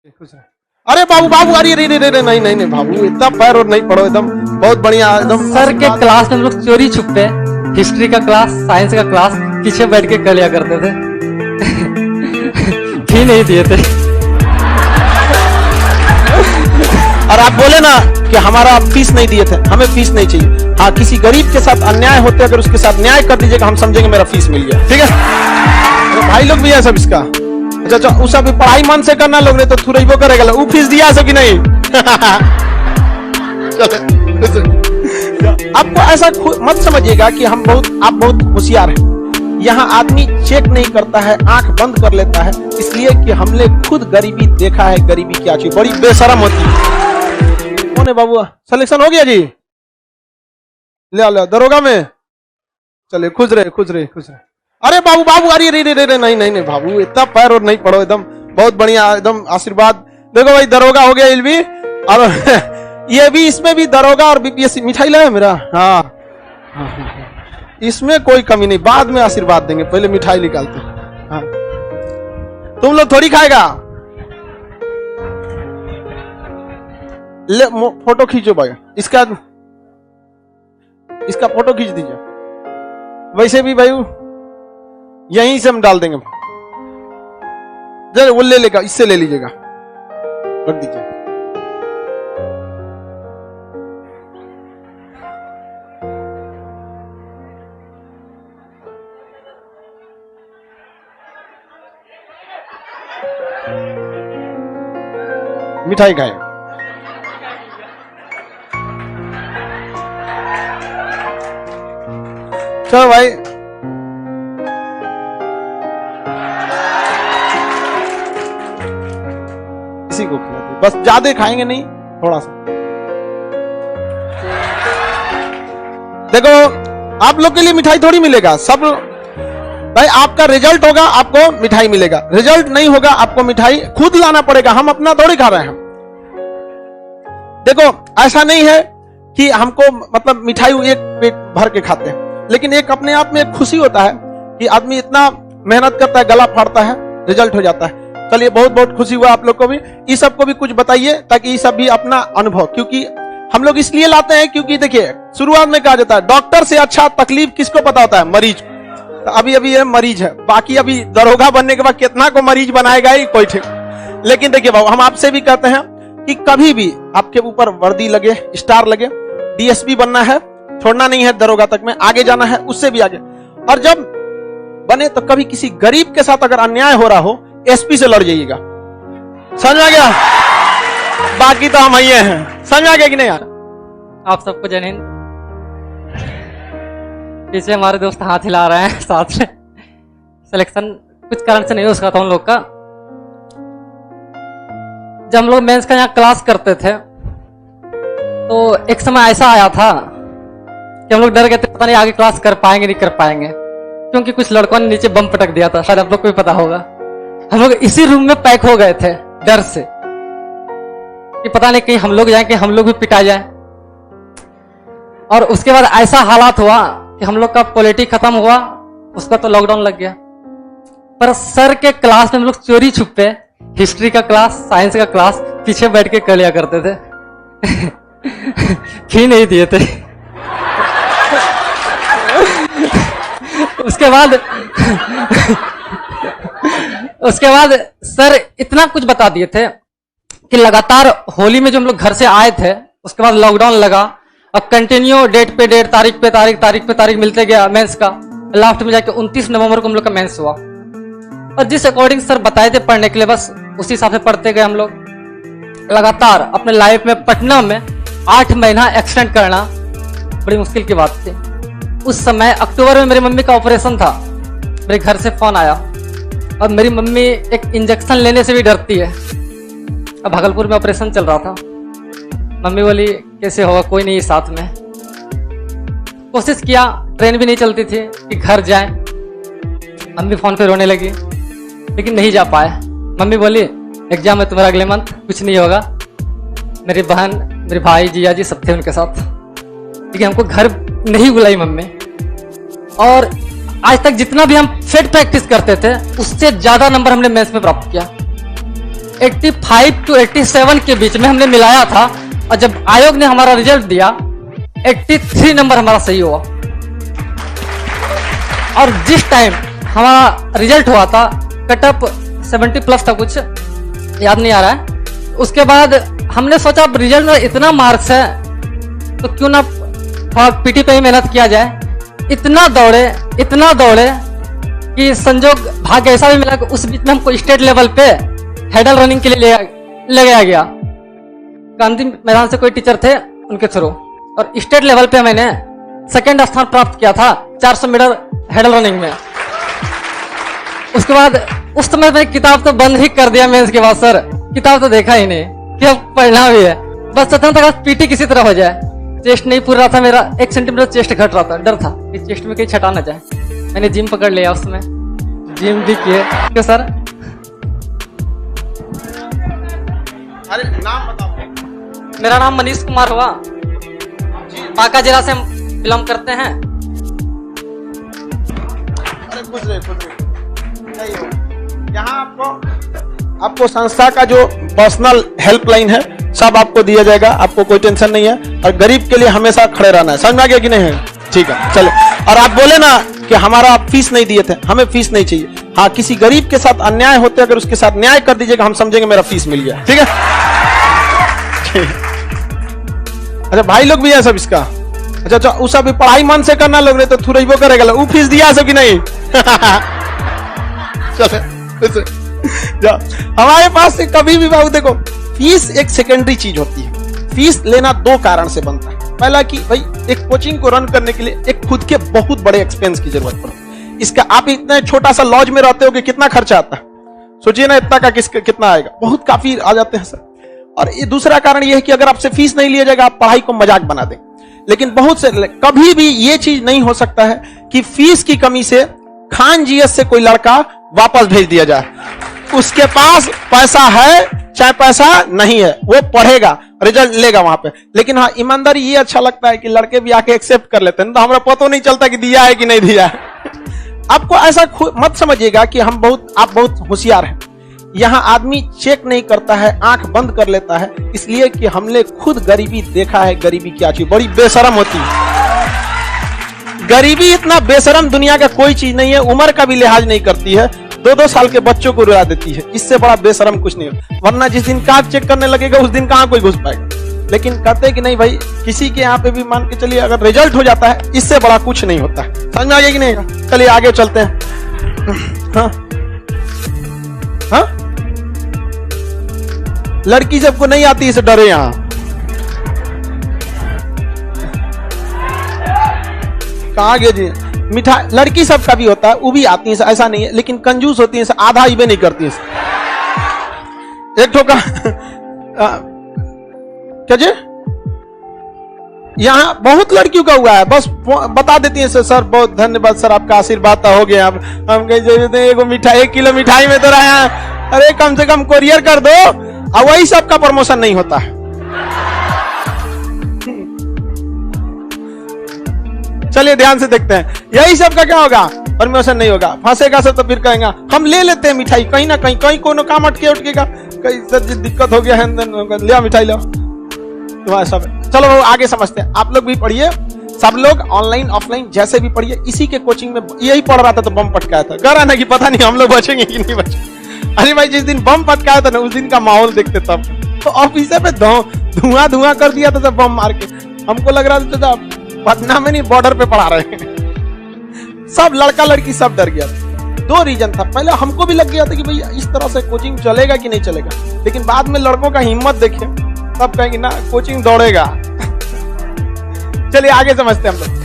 अरे बाबू बाबू अरे रे रे रे नहीं नहीं नहीं बाबू इतना पैर और नहीं पड़ो एकदम बहुत बढ़िया एकदम। सर के क्लास में हम लोग चोरी छुपे हिस्ट्री का क्लास साइंस का क्लास पीछे बैठ के कर लिया करते थे। फी नहीं दिए थे। और आप बोले ना कि हमारा फीस नहीं दिए थे, हमें फीस नहीं चाहिए। हाँ किसी गरीब के साथ अन्याय होते अगर उसके साथ न्याय कर दीजिएगा हम समझेंगे मेरा फीस मिल गया, ठीक है। तो भाई लोग भी है सब इसका। अच्छा उस अभी पढ़ाई मन से करना लोग नहीं तो थुरैबो करेगा वो फीस दिया सकी नहीं। आपको ऐसा मत समझिएगा कि आप बहुत होशियार हैं। यहाँ आदमी चेक नहीं करता है, आंख बंद कर लेता है, इसलिए कि हमने खुद गरीबी देखा है। गरीबी क्या चीज बड़ी बेशरम होती है। कौन है बाबू? सिलेक्शन हो गया जी? ले आओ दरोगा में चले। खुश रहे। अरे बाबू बाबू अरे रे रे रे नहीं नहीं नहीं बाबू इतना पैर और नहीं पड़ो एकदम बहुत बढ़िया एकदम आशीर्वाद। देखो भाई दरोगा हो गया इल्वी और ये भी इसमें भी दरोगा और बीपीएससी। मिठाई लाया मेरा? हाँ इसमें कोई कमी नहीं, बाद में आशीर्वाद देंगे, पहले मिठाई निकालते। हाँ तुम लोग थोड़ी खाएगा। ले फोटो खींचो भाई, इसका फोटो खींच दीजिए। वैसे भी भाई यहीं से हम डाल देंगे। जरा वो ले लेगा, इससे ले लीजिएगा, रख दीजिए। मिठाई खाए। चलो भाई इसी को खिलाते, बस ज्यादा खाएंगे नहीं, थोड़ा सा। देखो आप लोग के लिए मिठाई थोड़ी मिलेगा, सब भाई आपका रिजल्ट होगा आपको मिठाई मिलेगा, रिजल्ट नहीं होगा आपको मिठाई खुद लाना पड़ेगा। हम अपना थोड़ी खा रहे हैं। देखो ऐसा नहीं है कि हमको मतलब मिठाई एक पेट भर के खाते हैं, लेकिन एक अपने आप में एक खुशी होता है कि आदमी इतना मेहनत करता है, गला फाड़ता है, रिजल्ट हो जाता है। चलिए बहुत बहुत खुशी हुआ आप लोग को भी। इस सब को भी कुछ बताइए ताकि ये सब भी अपना अनुभव, क्योंकि हम लोग इसलिए लाते हैं क्योंकि देखिए शुरुआत में कहा जाता है डॉक्टर से अच्छा तकलीफ किसको पता होता है? मरीज। तो अभी ये मरीज है, बाकी अभी दरोगा बनने के बाद कितना को मरीज बनाएगा ही कोई ठीक। लेकिन देखिए बाबू हम आपसे भी कहते हैं कि कभी भी आपके ऊपर वर्दी लगे, स्टार लगे, डीएसपी बनना है, छोड़ना नहीं है दरोगा तक में, आगे जाना है, उससे भी आगे। और जब बने तो कभी किसी गरीब के साथ अगर अन्याय हो रहा हो एसपी से लड़ जाइएगा। समझ आ गया? बाकी तो हम ही हैं। समझ आ गया कि नहीं यार? आप सबको जय हिंद। पीछे हमारे दोस्त हाथ हिला रहे हैं साथ में। सिलेक्शन कुछ कारण से नहीं हो सका था उन लोग का। जब हम लोग मेंस का यहाँ क्लास करते थे तो एक समय ऐसा आया था कि हम लोग डर गए थे पता नहीं आगे क्लास कर पाएंगे नहीं कर पाएंगे, क्योंकि कुछ लड़कों ने नीचे बम पटक दिया था, शायद आप लोग को भी पता होगा। हम लोग इसी रूम में पैक हो गए थे डर से कि पता नहीं कहीं हम लोग जाए कि हम लोग भी पिटा जाए। और उसके बाद ऐसा हालात हुआ कि हम लोग का पॉलिटिक्स खत्म हुआ, उसका तो लॉकडाउन लग गया। पर सर के क्लास में हम लोग चोरी छुपे हिस्ट्री का क्लास साइंस का क्लास पीछे बैठ के कर लिया करते थे। फी नहीं दिए थे। उसके बाद सर इतना कुछ बता दिए थे कि लगातार होली में जो हम लोग घर से आए थे उसके बाद लॉकडाउन लगा और कंटिन्यू डेट पे डेट, तारीख पे तारीख मिलते गया मेंस का। लास्ट में जाके 29 नवंबर को हम लोग का मेंस हुआ और जिस अकॉर्डिंग सर बताए थे पढ़ने के लिए बस उसी हिसाब से पढ़ते गए हम लोग। लगातार अपने लाइफ में पटना में 8 महीना एक्सटेंड करना बड़ी मुश्किल की बात थी। उस समय अक्टूबर में मेरी मम्मी का ऑपरेशन था, मेरे घर से फोन आया और मेरी मम्मी एक इंजेक्शन लेने से भी डरती है। अब भागलपुर में ऑपरेशन चल रहा था। मम्मी बोली कैसे होगा, कोई नहीं साथ में। कोशिश किया, ट्रेन भी नहीं चलती थी कि घर जाए। मम्मी फोन पे रोने लगी लेकिन नहीं जा पाए। मम्मी बोली एग्जाम है तुम्हारा अगले मंथ, कुछ नहीं होगा। मेरी बहन, मेरे भाई, जिया जी सब थे उनके साथ, लेकिन हमको घर नहीं बुलाई मम्मी। और आज तक जितना भी हम फिट प्रैक्टिस करते थे उससे ज्यादा नंबर हमने मेंस में प्राप्त किया। 85 to 87 के बीच में हमने मिलाया था, और जब आयोग ने हमारा रिजल्ट दिया 83 नंबर हमारा सही हुआ। और जिस टाइम हमारा रिजल्ट हुआ था कटअप 70 प्लस था, कुछ याद नहीं आ रहा है। उसके बाद हमने सोचा अब रिजल्ट में इतना मार्क्स है तो क्यों ना पीटी पे ही मेहनत किया जाए। इतना दौड़े कि संजोग भाग्य ऐसा भी मिला कि उस बीच में हमको स्टेट लेवल पे हेडल रनिंग के लिए ले गया गया। गांधी मैदान से कोई टीचर थे उनके थ्रू, और स्टेट लेवल पे मैंने सेकंड स्थान प्राप्त किया था 400 मीटर हेडल रनिंग में। उसके बाद उस समय मैंने किताब तो बंद ही कर दिया मेंस के बाद सर, किताब तो देखा ही नहीं कि अब पढ़ना भी है। बस चाहता था चेस्ट किसी तरह हो जाए। चेस्ट नहीं पूरा रहा था मेरा, 1 सेंटीमीटर चेस्ट घट रहा था, डर था कि चेस्ट में कहीं छटा ना जाए। मैंने जिम पकड़ लिया, उसमें जिम भी किए। क्यों सर? अरे नाम बताओ। मेरा नाम मनीष कुमार हुआ, बांका जिला से हम बिलोंग करते हैं। अरे कुछ नहीं यहाँ आपको संस्था का जो पर्सनल हेल्पलाइन है सब आपको दिया जाएगा, आपको कोई टेंशन नहीं है। और गरीब के लिए हमेशा खड़े रहना है, समझ में आ गया कि नहीं है? ठीक है, चलो। और आप बोले ना कि हमारा आप फीस नहीं दिए थे, हमें फीस नहीं चाहिए। हाँ, किसी गरीब के साथ अन्याय होते अगर उसके साथ न्याय कर दीजिएगा, हम समझेंगे मेरा फीस मिल गया। ठीक है? अच्छा, भाई लोग भी है सब इसका। अच्छा, उस अभी पढ़ाई मन से करना लोग, नहीं तो थुरैबो करेगा। वो फीस दिया सब कि नहीं? चलो हमारे पास से कभी भी बाबू देखो, फीस एक सेकेंडरी चीज होती है। फीस लेना 2 कारण से बनता है। पहला कि भाई एक कोचिंग को रन करने के लिए एक खुद के बहुत बड़े एक्सपेंस की जरूरत पड़ती है। इसका आप इतने छोटा सा लॉज में रहते हो कि कितना खर्चा आता है, सोचिए ना, इतना का कितना आएगा, बहुत काफी आ जाते हैं सर। और ये दूसरा कारण ये है कि अगर आपसे फीस नहीं लिया जाएगा आप पढ़ाई को मजाक बना दें। लेकिन बहुत से कभी भी ये चीज नहीं हो सकता है कि फीस की कमी से खान जीएस से कोई लड़का वापस भेज दिया जाए। उसके पास पैसा है चाहे पैसा नहीं है, वो पढ़ेगा, रिजल्ट लेगा वहां पे। लेकिन हाँ, ईमानदारी ये अच्छा लगता है कि लड़के भी आके एक्सेप्ट कर लेते हैं, तो हमारा पता नहीं चलता कि दिया है कि नहीं दिया है। आपको ऐसा मत समझिएगा कि आप बहुत होशियार हैं। यहाँ आदमी चेक नहीं करता है, आंख बंद कर लेता है, इसलिए कि हमने खुद गरीबी देखा है। गरीबी क्या चीज, बड़ी बेशरम होती है। गरीबी इतना बेशरम दुनिया का कोई चीज नहीं है, उम्र का भी लिहाज नहीं करती है, 2-2 साल के बच्चों को रुला देती है। इससे बड़ा बेशरम कुछ नहीं है। वरना जिस दिन कार्ड चेक करने लगेगा उस दिन कहां कोई घुस पाएगा। लेकिन कहते कि नहीं भाई, किसी के यहाँ पे भी मान के चलिए अगर रिजल्ट हो जाता है, इससे बड़ा कुछ नहीं होता है। समझ में आ गया कि नहीं? चलिए आगे चलते हैं। हाँ हाँ, लड़की सबको नहीं आती, इसे डरे यहाँ। कहा गया जी, मिठाई लड़की सबका भी होता है, वो भी आती है, ऐसा नहीं है, लेकिन कंजूस होती है, आधा ही नहीं करती है। एक ठोका क्या जी, यहाँ बहुत लड़कियों का हुआ है, बस बता देती है सर बहुत धन्यवाद सर, आपका आशीर्वाद हो गया। अब हम कहीं मिठाई 1 किलो मिठाई में तो रहा है, अरे कम से कम कोरियर कर दो। और वही सबका प्रमोशन नहीं होता है। चलिए ध्यान से देखते हैं, यही सबका क्या होगा, प्रमोशन नहीं होगा, फंसेगा सब तो फिर कहेंगे हम ले लेते हैं मिठाई, कहीं ना कहीं कहीं कोनो काम उठकेगा, कहीं सर दिक्कत हो गया है, ले मिठाई लो, तो सब। चलो आगे समझते हैं, आप लोग भी पढ़िए, सब लोग ऑनलाइन ऑफलाइन जैसे भी पढ़िए। इसी के कोचिंग में यही पढ़ रहा था तो बम पटकाया था, कह रहा ना कि पता नहीं हम लोग बचेंगे कि नहीं बचेंगे। अरे भाई, जिस दिन बम पटकाया था ना, उस दिन का माहौल देखते तब तो ऑफिस पे धुआं कर दिया था बम मार के। हमको लग रहा था पटना में नहीं, बॉर्डर पे पढ़ा रहे हैं। सब लड़का लड़की सब डर गया था। 2 रीजन था, पहले हमको भी लग गया था कि भाई इस तरह से कोचिंग चलेगा कि नहीं चलेगा, लेकिन बाद में लड़कों का हिम्मत देखे, तब कहेंगे ना कोचिंग दौड़ेगा। चलिए आगे समझते हैं हम लोग।